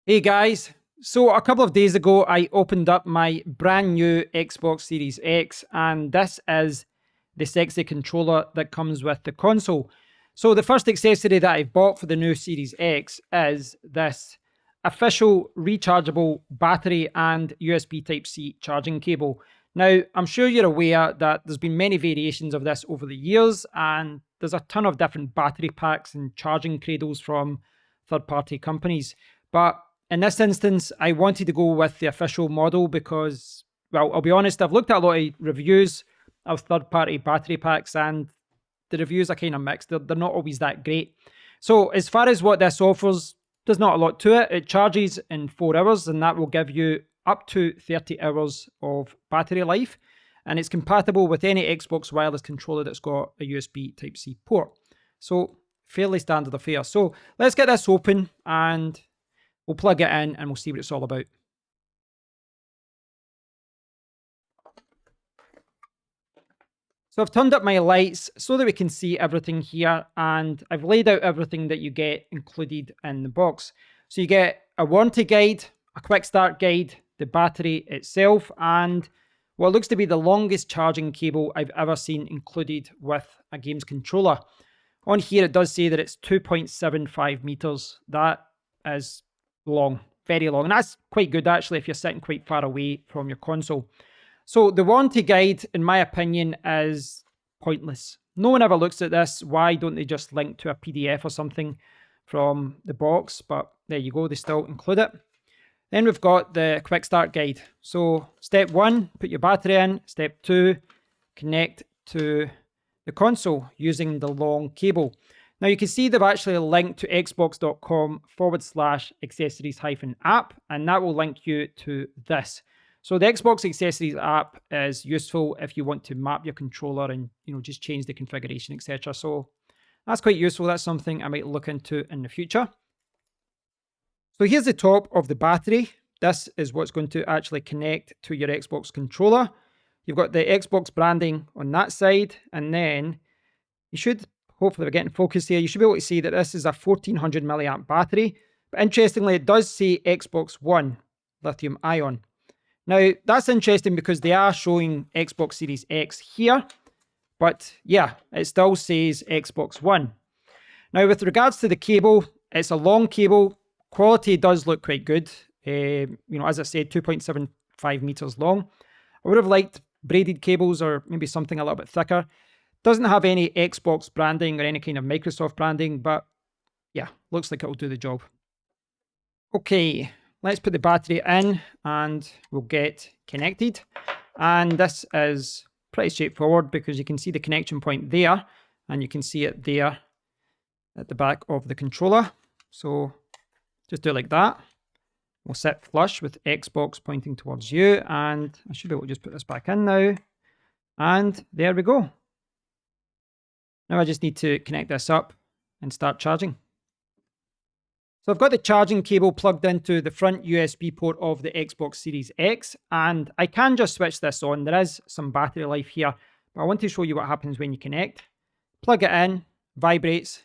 Hey guys, so a couple of days ago I opened up my brand new Xbox Series X, and this is the sexy controller that comes with the console. So the first accessory that I've bought for the new Series X is this official rechargeable battery and USB Type-C charging cable. Now, I'm sure you're aware that there's been many variations of this over the years, and there's a ton of different battery packs and charging cradles from third-party companies. But in this instance, I wanted to go with the official model because, well, I'll be honest, I've looked at a lot of reviews of third-party battery packs, and the reviews are kind of mixed. They're not always that great. So as far as what this offers, there's not a lot to it. It charges in 4 hours, and that will give you up to 30 hours of battery life. And it's compatible with any Xbox wireless controller that's got a USB Type-C port. So fairly standard affair. So let's get this open and we'll plug it in and we'll see what it's all about. So I've turned up my lights so that we can see everything here, and I've laid out everything that you get included in the box. So you get a warranty guide, a quick start guide, the battery itself, and what looks to be the longest charging cable I've ever seen included with a games controller. On here it does say that it's 2.75 meters. That is long, very long, and that's quite good actually if you're sitting quite far away from your console. So the warranty guide, in my opinion, is pointless. No one ever looks at this. Why don't they just link to a PDF or something from the box? But there you go, they still include it. Then we've got the quick start guide. So step 1, put your battery in. Step 2, connect to the console using the long cable. Now you can see they've actually linked to xbox.com/accessories-app, and that will link you to this. So the Xbox Accessories app is useful if you want to map your controller and just change the configuration, etc. So that's quite useful. That's something I might look into in the future. So here's the top of the battery. This is what's going to actually connect to your Xbox controller. You've got the Xbox branding on that side, and then you should, hopefully we're getting focus here, you should be able to see that this is a 1400 milliamp battery. But interestingly, it does say Xbox One lithium ion. Now, that's interesting because they are showing Xbox Series X here, but yeah, it still says Xbox One. Now, with regards to the cable, it's a long cable. Quality does look quite good. As I said, 2.75 meters long. I would have liked braided cables or maybe something a little bit thicker. Doesn't have any Xbox branding or any kind of Microsoft branding, but yeah, looks like it'll do the job. Okay. Let's put the battery in and we'll get connected. And this is pretty straightforward because you can see the connection point there and you can see it there at the back of the controller. So just do it like that. We'll sit flush with Xbox pointing towards you, and I should be able to just put this back in now. And there we go. Now I just need to connect this up and start charging. So I've got the charging cable plugged into the front USB port of the Xbox Series X, and I can just switch this on. There is some battery life here, but I want to show you what happens when you connect. Plug it in, vibrates,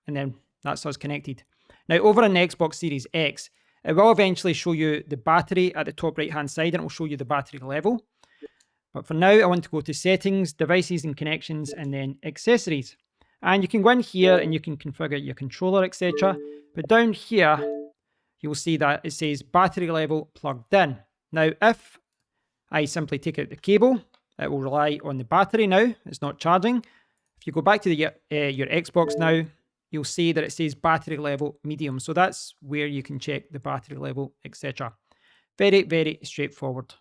and then that's us connected. Now over on the Xbox Series X, it will eventually show you the battery at the top right hand side, and it will show you the battery level. But for now, I want to go to settings, devices and connections, and then accessories. And you can go in here and you can configure your controller, etc. But down here, you'll see that it says battery level plugged in. Now, if I simply take out the cable, it will rely on the battery now. It's not charging. If you go back to your Xbox now, you'll see that it says battery level medium. So that's where you can check the battery level, etc. Very, very straightforward.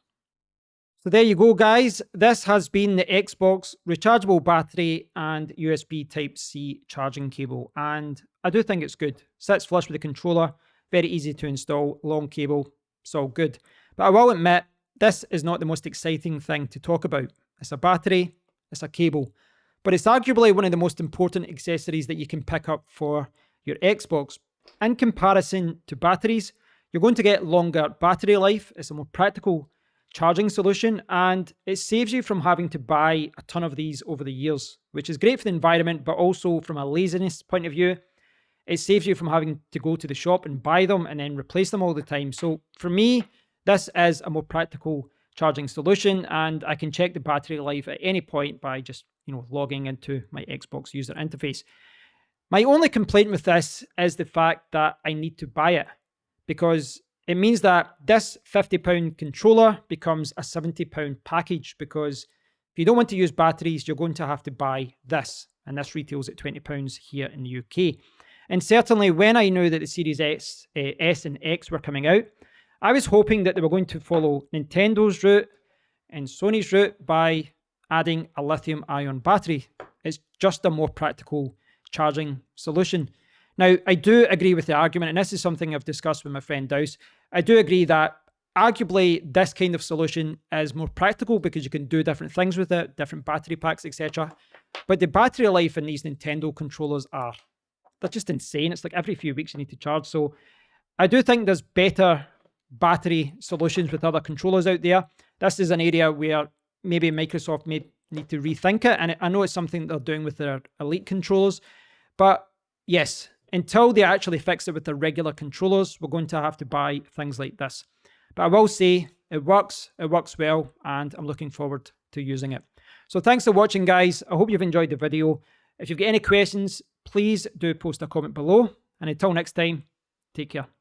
So there you go, guys. This has been the Xbox rechargeable battery and USB Type-C charging cable. And I do think it's good. Sits flush with the controller. Very easy to install. Long cable. It's all good. But I will admit, this is not the most exciting thing to talk about. It's a battery. It's a cable. But it's arguably one of the most important accessories that you can pick up for your Xbox. In comparison to batteries, you're going to get longer battery life. It's a more practical charging solution, and it saves you from having to buy a ton of these over the years, which is great for the environment, but also from a laziness point of view, It saves you from having to go to the shop and buy them and then replace them all the time. So for me, this is a more practical charging solution, and I can check the battery life at any point by just, logging into my Xbox user interface. My only complaint with this is the fact that I need to buy it, because it means that this £50 controller becomes a £70 package, because if you don't want to use batteries, you're going to have to buy this, and this retails at £20 here in the UK. And certainly when I knew that the Series S and X were coming out, I was hoping that they were going to follow Nintendo's route and Sony's route by adding a lithium-ion battery. It's just a more practical charging solution. Now, I do agree with the argument, and this is something I've discussed with my friend Douse. I do agree that arguably this kind of solution is more practical because you can do different things with it, different battery packs, etc. But the battery life in these Nintendo controllers they're just insane. It's like every few weeks you need to charge. So I do think there's better battery solutions with other controllers out there. This is an area where maybe Microsoft may need to rethink it. And I know it's something they're doing with their Elite controllers. But yes, until they actually fix it with their regular controllers, we're going to have to buy things like this. But I will say it works well, and I'm looking forward to using it. So thanks for watching, guys. I hope you've enjoyed the video. If you've got any questions, please do post a comment below. And until next time, take care.